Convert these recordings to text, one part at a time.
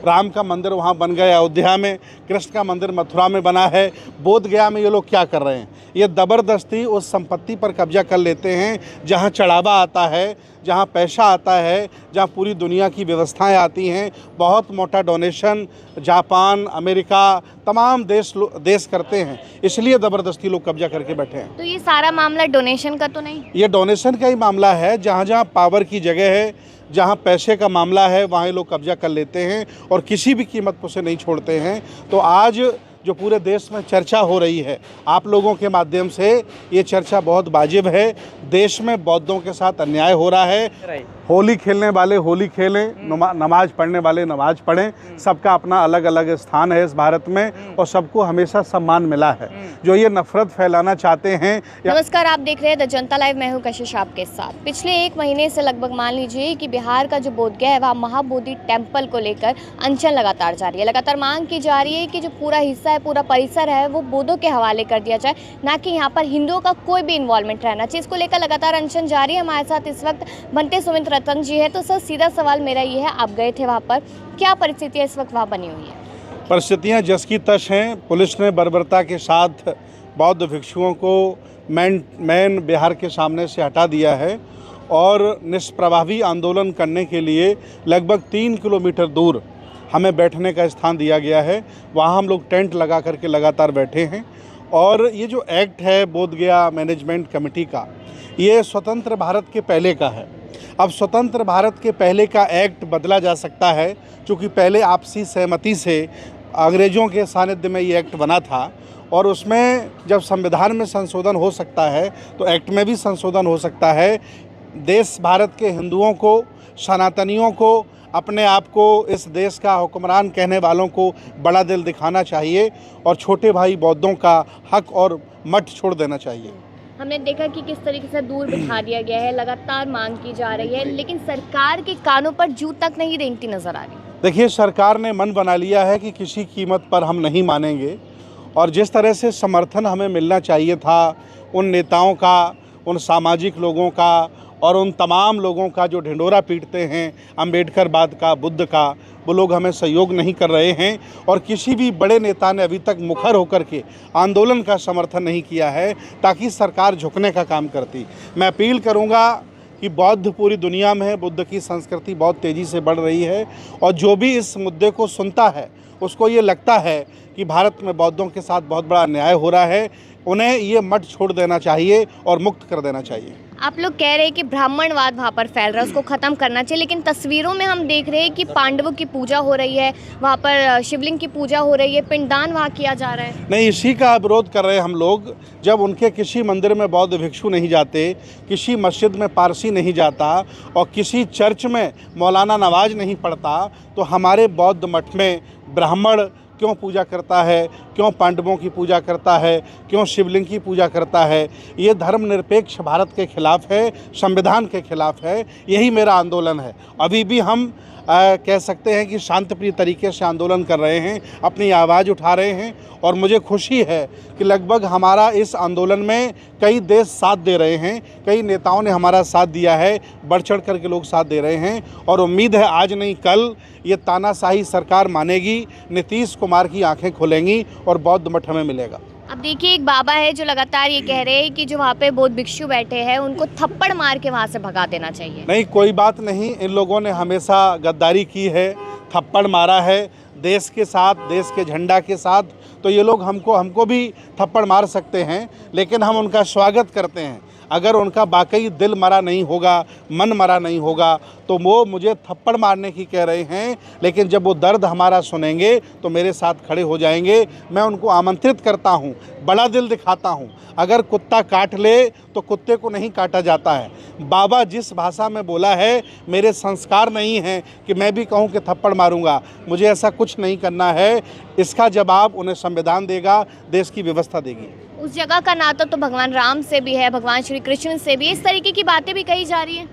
राम का मंदिर वहाँ बन गया अयोध्या में, कृष्ण का मंदिर मथुरा में बना है, बोध गया में ये लोग क्या कर रहे हैं? ये ज़बरदस्ती उस संपत्ति पर कब्जा कर लेते हैं जहाँ चढ़ावा आता है, जहाँ पैसा आता है, जहाँ पूरी दुनिया की व्यवस्थाएं आती हैं। बहुत मोटा डोनेशन जापान, अमेरिका, तमाम देश करते हैं, इसलिए ज़बरदस्ती लोग कब्जा करके बैठे हैं। तो ये सारा मामला डोनेशन का तो नहीं? ये डोनेशन का ही मामला है। जहाँ जहाँ पावर की जगह है, जहाँ पैसे का मामला है, वहाँ ये लोग कब्जा कर लेते हैं और किसी भी कीमत पर उसे नहीं छोड़ते हैं। तो आज जो पूरे देश में चर्चा हो रही है, आप लोगों के माध्यम से ये चर्चा बहुत वाजिब है। देश में बौद्धों के साथ अन्याय हो रहा है। होली खेलने वाले होली खेलें, नमाज पढ़ने वाले नमाज पढ़ें। सबका अपना अलग अलग स्थान है इस भारत में और सबको हमेशा सम्मान मिला है। जो ये नफरत फैलाना चाहते हैं। नमस्कार, आप देख रहे हैं द जनता लाइव। मैं हूं कशिश आपके साथ। पिछले 1 महीने से लगभग मान लीजिए कि बिहार का जो बोधगया है वहाँ महाबोधि टेम्पल को लेकर अनशन लगातार जारी है। लगातार मांग की जा रही है कि जो पूरा हिस्सा है, पूरा परिसर है, वो बौद्धों के हवाले कर दिया जाए, ना कि यहाँ पर हिंदुओं का कोई भी इन्वॉल्वमेंट रहना चाहिए। इसको लेकर लगातार अनशन जारी है। हमारे साथ इस वक्त बनते सुमित रतन जी है। तो सर, सीधा सवाल मेरा ये है, आप गए थे वहाँ पर, क्या परिस्थितियाँ इस वक्त वहाँ बनी हुई हैं? परिस्थितियाँ जस की तश हैं। पुलिस ने बर्बरता के साथ बौद्ध भिक्षुओं को मैन बिहार के सामने से हटा दिया है और निष्प्रभावी आंदोलन करने के लिए लगभग 3 किलोमीटर दूर हमें बैठने का स्थान दिया गया है। वहाँ हम लोग टेंट लगा करके लगातार बैठे हैं। और ये जो एक्ट है बोधगया मैनेजमेंट कमेटी का, ये स्वतंत्र भारत के पहले का है। अब स्वतंत्र भारत के पहले का एक्ट बदला जा सकता है, क्योंकि पहले आपसी सहमति से अंग्रेज़ों के सानिध्य में ये एक्ट बना था और उसमें जब संविधान में संशोधन हो सकता है तो एक्ट में भी संशोधन हो सकता है। देश भारत के हिंदुओं को, सनातनियों को, अपने आप को इस देश का हुक्मरान कहने वालों को बड़ा दिल दिखाना चाहिए और छोटे भाई बौद्धों का हक और मठ छोड़ देना चाहिए। हमने देखा कि किस तरीके से दूर बिठा दिया गया है, लगातार मांग की जा रही है, लेकिन सरकार के कानों पर जूं तक नहीं रेंगती नजर आ रही। देखिए, सरकार ने मन बना लिया है कि किसी कीमत पर हम नहीं मानेंगे और जिस तरह से समर्थन हमें मिलना चाहिए था उन नेताओं का, उन सामाजिक लोगों का और उन तमाम लोगों का जो ढिंढोरा पीटते हैं अम्बेडकरवाद का, बुद्ध का, वो लोग हमें सहयोग नहीं कर रहे हैं। और किसी भी बड़े नेता ने अभी तक मुखर होकर के आंदोलन का समर्थन नहीं किया है ताकि सरकार झुकने का काम करती। मैं अपील करूंगा कि बौद्ध पूरी दुनिया में है, बुद्ध की संस्कृति बहुत तेज़ी से बढ़ रही है और जो भी इस मुद्दे को सुनता है उसको ये लगता है कि भारत में बौद्धों के साथ बहुत बड़ा अन्याय हो रहा है, उन्हें ये मठ छोड़ देना चाहिए और मुक्त कर देना चाहिए। आप लोग कह रहे हैं कि ब्राह्मणवाद वहाँ पर फैल रहा है, उसको ख़त्म करना चाहिए, लेकिन तस्वीरों में हम देख रहे हैं कि पांडवों की पूजा हो रही है, वहाँ पर शिवलिंग की पूजा हो रही है, पिंडदान वहाँ किया जा रहा है। नहीं, इसी का विरोध कर रहे हैं हम लोग। जब उनके किसी मंदिर में बौद्ध भिक्षु नहीं जाते, किसी मस्जिद में पारसी नहीं जाता और किसी चर्च में मौलाना नवाज नहीं पढ़ता, तो हमारे बौद्ध मठ में ब्राह्मण क्यों पूजा करता है, क्यों पांडवों की पूजा करता है, क्यों शिवलिंग की पूजा करता है? ये धर्मनिरपेक्ष भारत के खिलाफ है, संविधान के खिलाफ है। यही मेरा आंदोलन है। अभी भी हम कह सकते हैं कि शांतिप्रिय तरीके से आंदोलन कर रहे हैं, अपनी आवाज़ उठा रहे हैं और मुझे खुशी है कि लगभग हमारा इस आंदोलन में कई देश साथ दे रहे हैं, कई नेताओं ने हमारा साथ दिया है, बढ़ चढ़ कर के लोग साथ दे रहे हैं और उम्मीद है आज नहीं कल ये तानाशाही सरकार मानेगी, नीतीश कुमार की आंखें खुलेंगी और बौद्ध मठ हमें मिलेगा। अब देखिए, एक बाबा है जो लगातार ये कह रहे हैं कि जो वहाँ पे बौद्ध भिक्षु बैठे हैं उनको थप्पड़ मार के वहाँ से भगा देना चाहिए। नहीं, कोई बात नहीं। इन लोगों ने हमेशा गद्दारी की है, थप्पड़ मारा है देश के साथ, देश के झंडा के साथ। तो ये लोग हमको भी थप्पड़ मार सकते हैं, लेकिन हम उनका स्वागत करते हैं। अगर उनका वाकई दिल मरा नहीं होगा, मन मरा नहीं होगा, तो वो मुझे थप्पड़ मारने की कह रहे हैं, लेकिन जब वो दर्द हमारा सुनेंगे तो मेरे साथ खड़े हो जाएंगे। मैं उनको आमंत्रित करता हूँ, बड़ा दिल दिखाता हूँ। अगर कुत्ता काट ले तो कुत्ते को नहीं काटा जाता है। बाबा जिस भाषा में बोला है, मेरे संस्कार नहीं हैं कि मैं भी कहूँ कि थप्पड़ मारूंगा। मुझे ऐसा कुछ नहीं करना है। इसका जवाब उन्हें संविधान देगा, देश की व्यवस्था देगी। उस जगह का नाता तो भगवान राम से भी है, भगवान श्री कृष्ण से भी। इस तरीके की बातें भी कही जा रही हैं।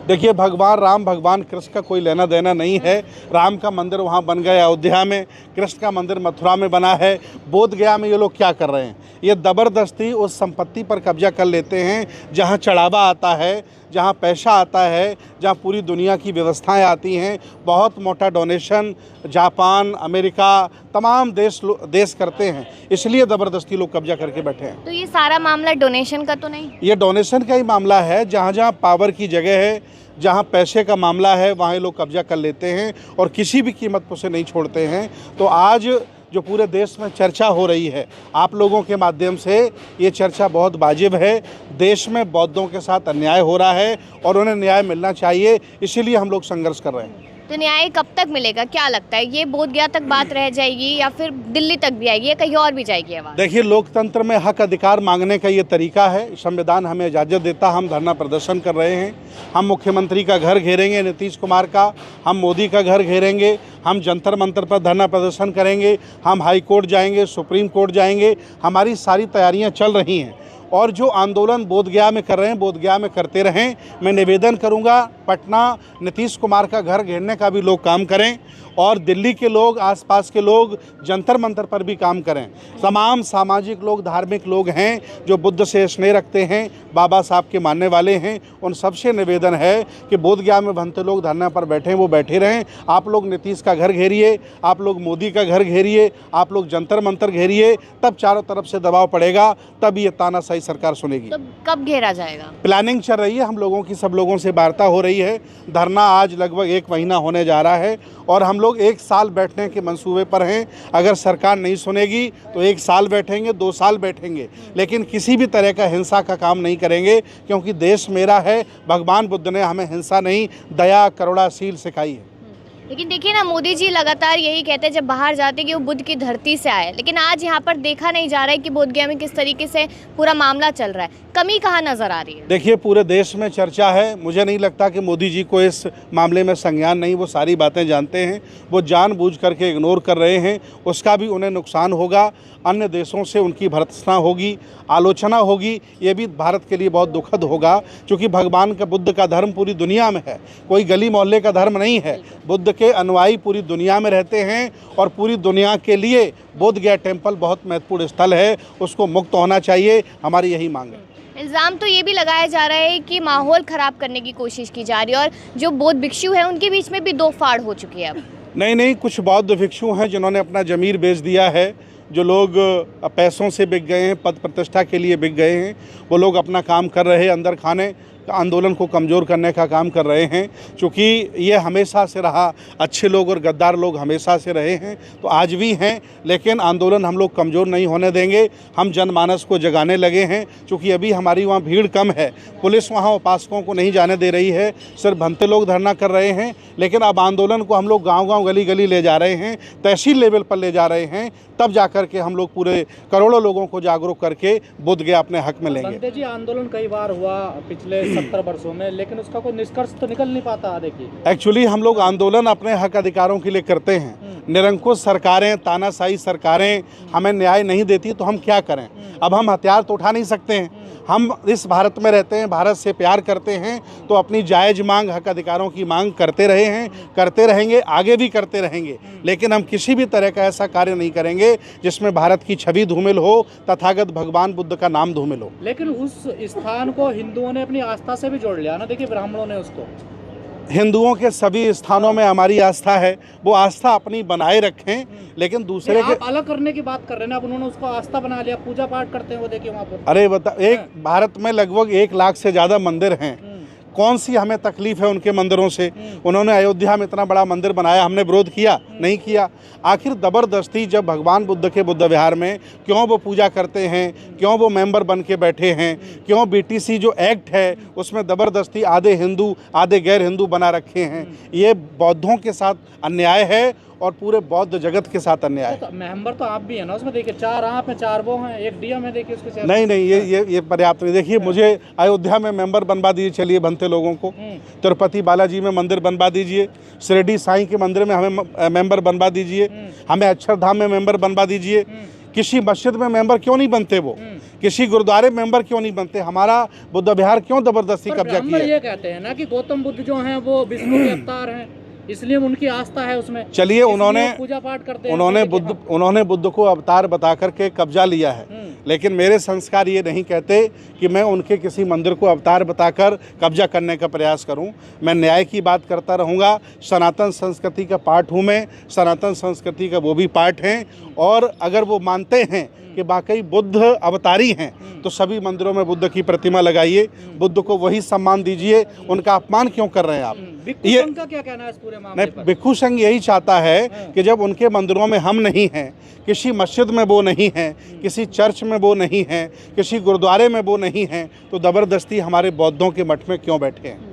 देखिए, भगवान राम, भगवान कृष्ण का कोई लेना देना नहीं है। राम का मंदिर वहाँ बन गया अयोध्या में, कृष्ण का मंदिर मथुरा में बना है, बोध गया में ये लोग क्या कर रहे हैं? ये ज़बरदस्ती उस संपत्ति पर कब्जा कर लेते हैं जहाँ चढ़ावा आता है, जहाँ पैसा आता है, जहाँ पूरी दुनिया की व्यवस्थाएं आती हैं, बहुत मोटा डोनेशन जापान, अमेरिका, तमाम देश करते हैं, इसलिए ज़बरदस्ती लोग कब्जा करके बैठे हैं। तो ये सारा मामला डोनेशन का तो नहीं? ये डोनेशन का ही मामला है। जहाँ जहाँ पावर की जगह है, जहाँ पैसे का मामला है, वहाँ लोग कब्जा कर लेते हैं और किसी भी कीमत पर उसे नहीं छोड़ते हैं। तो आज जो पूरे देश में चर्चा हो रही है, आप लोगों के माध्यम से ये चर्चा बहुत वाजिब है। देश में बौद्धों के साथ अन्याय हो रहा है और उन्हें न्याय मिलना चाहिए, इसीलिए हम लोग संघर्ष कर रहे हैं। तो न्याय कब तक मिलेगा, क्या लगता है? ये बोधगया तक बात रह जाएगी या फिर दिल्ली तक भी आएगी या कहीं और भी जाएगी आवाज़? देखिए, लोकतंत्र में हक अधिकार मांगने का ये तरीका है, संविधान हमें इजाज़त देता। हम धरना प्रदर्शन कर रहे हैं, हम मुख्यमंत्री का घर घेरेंगे नीतीश कुमार का, हम मोदी का घर घेरेंगे, हम जंतर मंतर पर धरना प्रदर्शन करेंगे, हम हाई कोर्ट जाएंगे, सुप्रीम कोर्ट जाएंगे। हमारी सारी तैयारियां चल रही हैं और जो आंदोलन बोधगया में कर रहे हैं, बोधगया में करते रहें। मैं निवेदन करूंगा, पटना नीतीश कुमार का घर घेरने का भी लोग काम करें और दिल्ली के लोग, आसपास के लोग जंतर मंतर पर भी काम करें। तमाम सामाजिक लोग, धार्मिक लोग हैं जो बुद्ध से स्नेह रखते हैं, बाबा साहब के मानने वाले हैं, उन सबसे निवेदन है कि बोधगया में बनते लोग धरना पर बैठे, वो बैठे रहें। आप लोग नीतीश का घर घेरिए, आप लोग मोदी का घर घेरिए, आप लोग जंतर मंतर घेरिए, तब चारों तरफ से दबाव पड़ेगा, तब ये तानाशाही सरकार सुनेगी। तो कब घेरा जाएगा? प्लानिंग चल रही है, हम लोगों की सब लोगों से वार्ता हो रही है। धरना आज लगभग 1 महीना होने जा रहा है और हम लोग 1 साल बैठने के मंसूबे पर हैं। अगर सरकार नहीं सुनेगी तो 1 साल बैठेंगे, 2 साल बैठेंगे, लेकिन किसी भी तरह का हिंसा का काम नहीं करेंगे, क्योंकि देश मेरा है। भगवान बुद्ध ने हमें हिंसा नहीं, दया करुणाशील सिखाई है। लेकिन देखिए ना, मोदी जी लगातार यही कहते हैं जब बाहर जाते कि वो बुद्ध की धरती से आए, लेकिन आज यहाँ पर देखा नहीं जा रहा है कि बोधगया में किस तरीके से पूरा मामला चल रहा है। कमी कहाँ नजर आ रही है? देखिए, पूरे देश में चर्चा है। मुझे नहीं लगता कि मोदी जी को इस मामले में संज्ञान नहीं, वो सारी बातें जानते हैं, वो जानबूझ करके इग्नोर कर रहे हैं। उसका भी उन्हें नुकसान होगा, अन्य देशों से उनकी भर्त्सना होगी, आलोचना होगी। ये भी भारत के लिए बहुत दुखद होगा, क्योंकि भगवान का, बुद्ध का धर्म पूरी दुनिया में है, कोई गली मोहल्ले का धर्म नहीं है। बुद्ध के अनुयायी पूरी दुनिया में रहते हैं और पूरी दुनिया के लिए बोधगया टेम्पल बहुत महत्वपूर्ण स्थल है, उसको मुक्त होना चाहिए, हमारी यही मांग है। इल्ज़ाम तो ये भी लगाया जा रहा है कि माहौल ख़राब करने की कोशिश की जा रही है और जो बौद्ध भिक्षु हैं उनके बीच में भी 2 फाड़ हो चुकी है अब। नहीं, कुछ बौद्ध भिक्षु हैं जिन्होंने अपना ज़मीर बेच दिया है, जो लोग पैसों से बिक गए हैं, पद प्रतिष्ठा के लिए बिक गए हैं, वो लोग अपना काम कर रहे हैं, अंदर खाने आंदोलन को कमज़ोर करने का काम कर रहे हैं। चूँकि ये हमेशा से रहा, अच्छे लोग और गद्दार लोग हमेशा से रहे हैं, तो आज भी हैं, लेकिन आंदोलन हम लोग कमज़ोर नहीं होने देंगे। हम जनमानस को जगाने लगे हैं, चूँकि अभी हमारी वहाँ भीड़ कम है, पुलिस वहाँ उपासकों को नहीं जाने दे रही है, सिर्फ भंते लोग धरना कर रहे हैं। लेकिन अब आंदोलन को हम लोग गाँव-गाँव, गली-गली ले जा रहे हैं, तहसील लेवल पर ले जा रहे हैं, तब जा कर के हम लोग पूरे करोड़ों लोगों को जागरूक करके बोधगया अपने हक में लेंगे। बंते जी, आंदोलन कई बार हुआ पिछले 70 वर्षों में, लेकिन उसका कोई निष्कर्ष तो निकल नहीं पाता। देखिए, एक्चुअली हम लोग आंदोलन अपने हक अधिकारों के लिए करते हैं। निरंकुश सरकारें, तानाशाही सरकारें हमें न्याय नहीं देती तो हम क्या करें? अब हम हथियार तो उठा नहीं सकते हैं। हम इस भारत में रहते हैं, भारत से प्यार करते हैं, तो अपनी जायज़ मांग, हक अधिकारों की मांग करते रहे हैं, करते रहेंगे, आगे भी करते रहेंगे। लेकिन हम किसी भी तरह का ऐसा कार्य नहीं करेंगे जिसमें भारत की छवि धूमिल हो, तथागत भगवान बुद्ध का नाम धूमिल हो। लेकिन उस स्थान को हिंदुओं ने अपनी आस्था से भी जोड़ लिया ना। देखिए, ब्राह्मणों ने उसको, हिंदुओं के सभी स्थानों में हमारी आस्था है, वो आस्था अपनी बनाए रखें, लेकिन दूसरे के आप अलग करने की बात कर रहे हैं ना। अब उन्होंने उसको आस्था बना लिया, पूजा पाठ करते हैं वो, देखिए वहाँ पर। अरे बता, भारत में लगभग 1 लाख से ज़्यादा मंदिर हैं, कौन सी हमें तकलीफ है उनके मंदिरों से? उन्होंने अयोध्या में इतना बड़ा मंदिर बनाया, हमने विरोध किया? नहीं किया। आखिर ज़बरदस्ती जब भगवान बुद्ध के बुद्ध विहार में क्यों वो पूजा करते हैं, क्यों वो मेंबर बन के बैठे हैं, क्यों BTC जो एक्ट है उसमें ज़बरदस्ती आधे हिंदू आधे गैर हिंदू बना रखे हैं? ये बौद्धों के साथ अन्याय है और पूरे बौद्ध जगत के साथ अन्याय है। तो मेंबर तो आप भी हैं ना उसमें। देखिए, 4 आप हैं, 4 वो हैं, 1 DM है। देखिए उसके नहीं, ये पर्याप्त नहीं। देखिए, मुझे अयोध्या में मेंबर बनवा दीजिए, चलिए बनते लोगों को। तिरुपति बालाजी में मंदिर बनवा दीजिए, शिरडी साईं के मंदिर में हमें मेंबर बनवा दीजिए, हमें अक्षरधाम में मेंबर बनवा दीजिए। किसी मस्जिद में मेंबर क्यों नहीं बनते? वो किसी गुरुद्वारे मेंबर क्यों नहीं बनते? हमारा बुद्ध विहार क्यों जबरदस्ती कब्जा किया? ये कहते हैं ना कि गौतम बुद्ध जो हैं वो विष्णु के अवतार हैं, इसलिए उनकी आस्था है उसमें। चलिए, उन्होंने पूजा पाठ करते हैं, उन्होंने बुद्ध को अवतार बता करके कब्जा लिया है, लेकिन मेरे संस्कार ये नहीं कहते कि मैं उनके किसी मंदिर को अवतार बताकर कब्जा करने का प्रयास करूं। मैं न्याय की बात करता रहूंगा। सनातन संस्कृति का पार्ट हूं मैं, सनातन संस्कृति का वो भी पार्ट हैं, और अगर वो मानते हैं कि वाकई बुद्ध अवतारी हैं तो सभी मंदिरों में बुद्ध की प्रतिमा लगाइए, बुद्ध को वही सम्मान दीजिए। उनका अपमान क्यों कर रहे हैं आप? ये का क्या कहना है इस पूरे मामले पर? भिक्षु संघ यही चाहता है कि जब उनके मंदिरों में हम नहीं हैं, किसी मस्जिद में वो नहीं हैं, किसी चर्च में वो नहीं हैं, किसी गुरुद्वारे में वो नहीं हैं, तो ज़बरदस्ती हमारे बौद्धों के मठ में क्यों बैठे हैं?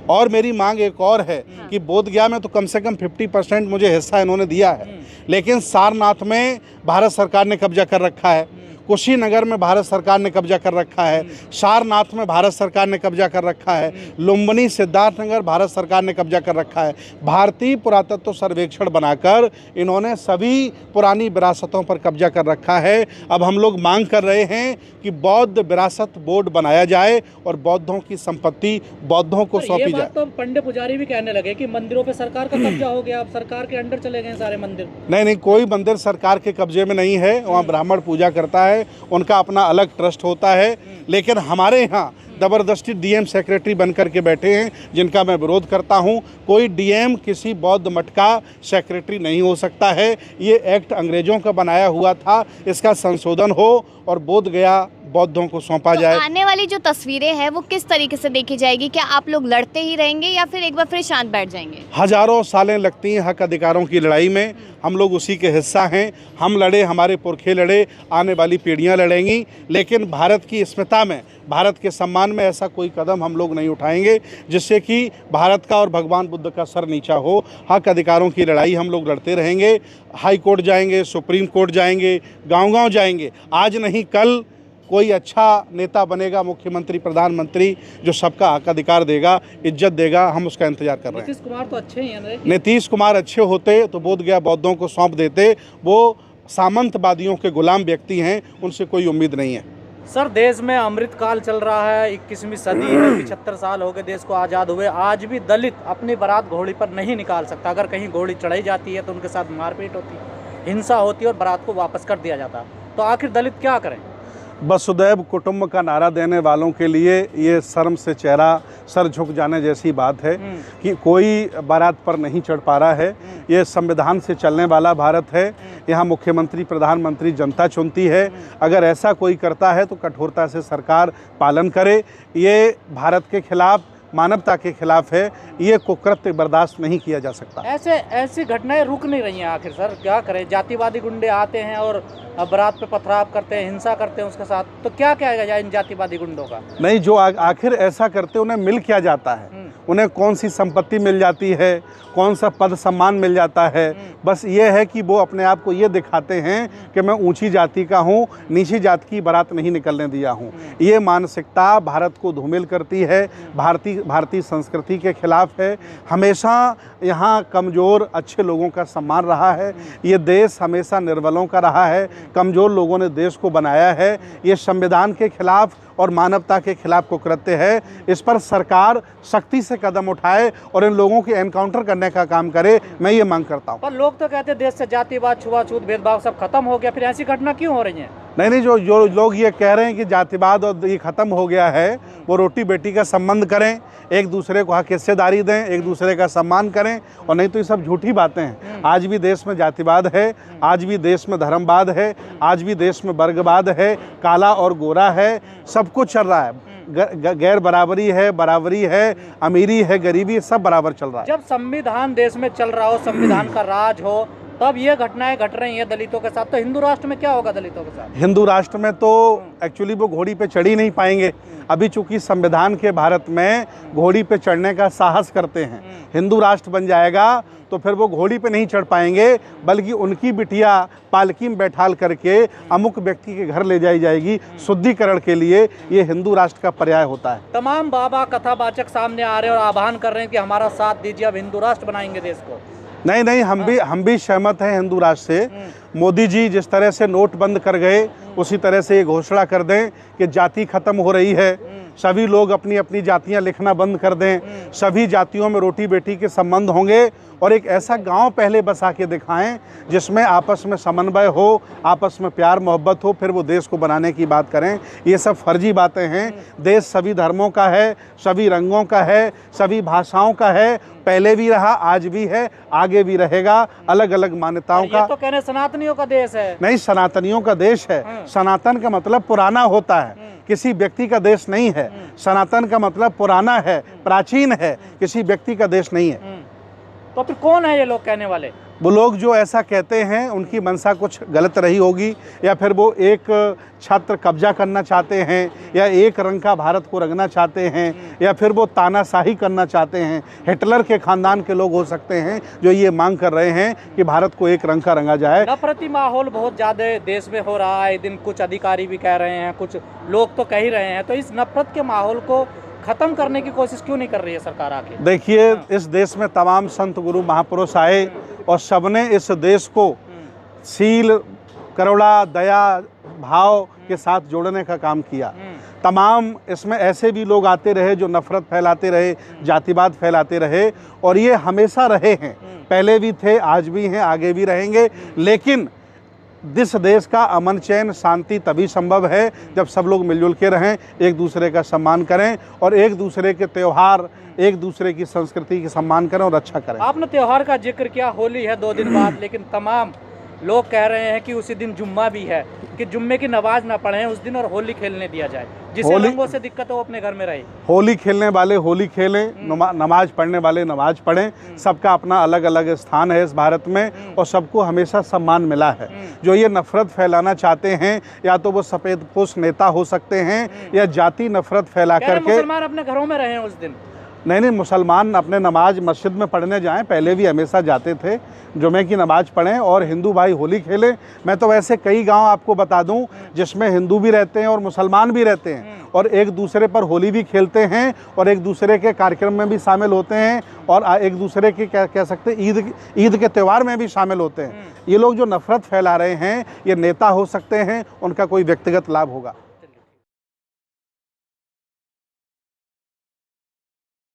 और मेरी मांग एक और है कि बोध गया में तो कम से कम 50% मुझे हिस्सा इन्होंने दिया है, लेकिन सारनाथ में भारत सरकार ने कब्जा कर रखा है, कुशीनगर में भारत सरकार ने कब्जा कर रखा है, सारनाथ में भारत सरकार ने कब्जा कर रखा है, लुम्बिनी सिद्धार्थनगर भारत सरकार ने कब्जा कर रखा है। भारतीय पुरातत्व सर्वेक्षण बनाकर इन्होंने सभी पुरानी विरासतों पर कब्जा कर रखा है। अब हम लोग मांग कर रहे हैं कि बौद्ध विरासत बोर्ड बनाया जाए और बौद्धों की संपत्ति बौद्धों को सौंपी जाए। तो पंडित पुजारी भी कहने लगे कि मंदिरों पे सरकार का कब्जा हो गया, अब सरकार के अंडर चले गए सारे मंदिर। नहीं, कोई मंदिर सरकार के कब्जे में नहीं है। वहाँ ब्राह्मण पूजा करता है, उनका अपना अलग ट्रस्ट होता है, लेकिन हमारे यहाँ ज़बरदस्ती डीएम सेक्रेटरी बन करके बैठे हैं, जिनका मैं विरोध करता हूं। कोई डीएम किसी बौद्ध मठ का सेक्रेटरी नहीं हो सकता है। ये एक्ट अंग्रेजों का बनाया हुआ था, इसका संशोधन हो और बोध गया बौद्धों को सौंपा जाए। आने वाली जो तस्वीरें हैं वो किस तरीके से देखी जाएगी? क्या आप लोग लड़ते ही रहेंगे या फिर एक बार फिर शांत बैठ जाएंगे? हजारों सालें लगती हैं हक अधिकारों की लड़ाई में, हम लोग उसी के हिस्सा हैं। हम लड़े, हमारे पुरखे लड़े, आने वाली पीढ़ियां लड़ेंगी, लेकिन भारत की अस्मिता में, भारत के सम्मान में ऐसा कोई कदम हम लोग नहीं उठाएंगे जिससे कि भारत का और भगवान बुद्ध का सर नीचा हो। हक अधिकारों की लड़ाई हम लोग लड़ते रहेंगे। हाई कोर्ट जाएंगे, सुप्रीम कोर्ट जाएंगे, गांव-गांव जाएंगे। आज नहीं कल कोई अच्छा नेता बनेगा, मुख्यमंत्री, प्रधानमंत्री, जो सबका हक अधिकार देगा, इज्जत देगा, हम उसका इंतजार कर रहे हैं। नीतीश कुमार तो अच्छे ही हैं। नीतीश कुमार अच्छे होते तो बोध गया बौद्धों को सौंप देते। वो सामंतवादियों के गुलाम व्यक्ति हैं, उनसे कोई उम्मीद नहीं है। सर, देश में अमृतकाल चल रहा है, 21वीं सदी है, 75 साल हो गए देश को आज़ाद हुए। आज भी दलित अपनी बारात घोड़ी पर नहीं निकाल सकता। अगर कहीं घोड़ी चढ़ाई जाती है तो उनके साथ मारपीट होती है, हिंसा होती है और बारात को वापस कर दिया जाता। तो आखिर दलित क्या करें? वसुदैव कुटुंब का नारा देने वालों के लिए ये शर्म से चेहरा सर झुक जाने जैसी बात है कि कोई बारात पर नहीं चढ़ पा रहा है। ये संविधान से चलने वाला भारत है। यहाँ मुख्यमंत्री, प्रधानमंत्री जनता चुनती है। अगर ऐसा कोई करता है तो कठोरता से सरकार पालन करे। ये भारत के खिलाफ, मानवता के खिलाफ है। ये कुकृत्य बर्दाश्त नहीं किया जा सकता। ऐसी घटनाएं रुक नहीं रही हैं। आखिर सर क्या करें? जातिवादी गुंडे आते हैं और बारात पे पथराव करते हैं, हिंसा करते हैं उसके साथ। तो क्या किया जाए इन जातिवादी गुंडों का? नहीं, जो आखिर ऐसा करते उन्हें मिल क्या जाता है? उन्हें कौन सी संपत्ति मिल जाती है, कौन सा पद सम्मान मिल जाता है? बस ये है कि वो अपने आप को ये दिखाते हैं कि मैं ऊंची जाति का हूँ, नीची जाति की बारात नहीं निकलने दिया हूँ। ये मानसिकता भारत को धूमिल करती है, भारतीय संस्कृति के खिलाफ है। हमेशा यहाँ कमज़ोर अच्छे लोगों का सम्मान रहा है। ये देश हमेशा निर्बलों का रहा है, कमज़ोर लोगों ने देश को बनाया है। ये संविधान के खिलाफ और मानवता के खिलाफ कुकृत्य है। इस पर सरकार सख्ती से कदम उठाए और इन लोगों के एनकाउंटर करने का काम करे, मैं ये मांग करता हूँ। पर लोग तो कहते हैं देश से जातिवाद, छुआछूत, भेदभाव सब खत्म हो गया, फिर ऐसी घटना क्यों हो रही है? नहीं, जो लोग ये कह रहे हैं कि जातिवाद और ये ख़त्म हो गया है, वो रोटी बेटी का संबंध करें, एक दूसरे को हक हिस्सेदारी दें, एक दूसरे का सम्मान करें, और नहीं तो ये सब झूठी बातें हैं। आज भी देश में जातिवाद है, आज भी देश में धर्मवाद है, आज भी देश में वर्गवाद है, काला और गोरा है, सब कुछ चल रहा है। गैर बराबरी है, बराबरी है, अमीरी है, गरीबी, सब बराबर चल रहा है। जब संविधान देश में चल रहा हो, संविधान का राज हो, तब ये घटनाएं घट रही हैं दलितों के साथ। तो हिंदू राष्ट्र में क्या होगा दलितों के साथ? हिंदू राष्ट्र में तो एक्चुअली वो घोड़ी पे चढ़ ही नहीं पाएंगे। अभी चूंकि संविधान के भारत में घोड़ी पे चढ़ने का साहस करते हैं, हिंदू राष्ट्र बन जाएगा तो फिर वो घोड़ी पे नहीं चढ़ पाएंगे, बल्कि उनकी बिटिया पालकी में बैठाल करके अमुक व्यक्ति के घर ले जाई जाएगी शुद्धिकरण के लिए। ये हिंदू राष्ट्र का पर्याय होता है। तमाम बाबा कथावाचक सामने आ रहे हैं और आह्वान कर रहे हैं कि हमारा साथ दीजिए, अब हिंदू राष्ट्र बनाएंगे देश को। नहीं, हम भी सहमत हैं हिंदू राष्ट्र से। मोदी जी जिस तरह से नोट बंद कर गए, उसी तरह से ये घोषणा कर दें कि जाति खत्म हो रही है, सभी लोग अपनी अपनी जातियां लिखना बंद कर दें, सभी जातियों में रोटी बेटी के संबंध होंगे और एक ऐसा गांव पहले बसा के दिखाएं जिसमें आपस में समन्वय हो, आपस में प्यार मोहब्बत हो, फिर वो देश को बनाने की बात करें। ये सब फर्जी बातें हैं। देश सभी धर्मों का है, सभी रंगों का है, सभी भाषाओं का है, पहले भी रहा, आज भी है, आगे भी रहेगा, अलग अलग मान्यताओं का। ये तो कहने सनातनियों का देश है। नहीं, सनातनियों का देश है। सनातन का मतलब पुराना होता है, किसी व्यक्ति का देश नहीं है। सनातन का मतलब पुराना है, प्राचीन है, किसी व्यक्ति का देश नहीं है। तो फिर कौन है ये लोग कहने वाले? वो लोग जो ऐसा कहते हैं उनकी मंशा कुछ गलत रही होगी, या फिर वो एक छत्र कब्जा करना चाहते हैं, या एक रंग का भारत को रंगना चाहते हैं, या फिर वो तानाशाही करना चाहते हैं। हिटलर के खानदान के लोग हो सकते हैं जो ये मांग कर रहे हैं कि भारत को एक रंग का रंगा जाए। नफरती माहौल बहुत ज़्यादा देश में हो रहा है। दिन कुछ अधिकारी भी कह रहे हैं, कुछ लोग तो कह ही रहे हैं। तो इस नफरत के माहौल को खत्म करने की कोशिश क्यों नहीं कर रही है सरकार आके? देखिए, इस देश में तमाम संत गुरु महापुरुष आए और सबने इस देश को शील, करुणा, दया भाव के साथ जोड़ने का काम किया। तमाम इसमें ऐसे भी लोग आते रहे जो नफरत फैलाते रहे, जातिवाद फैलाते रहे, और ये हमेशा रहे हैं, पहले भी थे, आज भी हैं, आगे भी रहेंगे। लेकिन इस देश का अमन, चैन, शांति तभी संभव है जब सब लोग मिलजुल के रहें, एक दूसरे का सम्मान करें और एक दूसरे के त्यौहार, एक दूसरे की संस्कृति की सम्मान करें और अच्छा करें। आपने त्यौहार का जिक्र किया, होली है 2 दिन बाद, लेकिन तमाम लोग कह रहे हैं कि उसी दिन जुम्मा भी है, कि जुम्मे की नमाज ना पढ़ें उस दिन और होली खेलने दिया जाए। जिसे रंगों से दिक्कत हो अपने घर में रहे। होली खेलने वाले होली खेलें, नमाज पढ़ने वाले नमाज पढ़ें। सबका अपना अलग अलग स्थान है इस भारत में और सबको हमेशा सम्मान मिला है। जो ये नफरत फैलाना चाहते हैं, या तो वो सफ़ेद पोश नेता हो सकते हैं या जाति नफरत फैला करके। मुसलमान अपने घरों में रहे उस दिन। नहीं, मुसलमान अपने नमाज मस्जिद में पढ़ने जाएं, पहले भी हमेशा जाते थे, जुमे की नमाज पढ़ें और हिंदू भाई होली खेलें। मैं तो वैसे कई गांव आपको बता दूं जिसमें हिंदू भी रहते हैं और मुसलमान भी रहते हैं, और एक दूसरे पर होली भी खेलते हैं और एक दूसरे के कार्यक्रम में भी शामिल होते हैं, और एक दूसरे के क्या कह सकते हैं ईद के त्यौहार में भी शामिल होते हैं। ये लोग जो नफरत फैला रहे हैं, ये नेता हो सकते हैं, उनका कोई व्यक्तिगत लाभ होगा।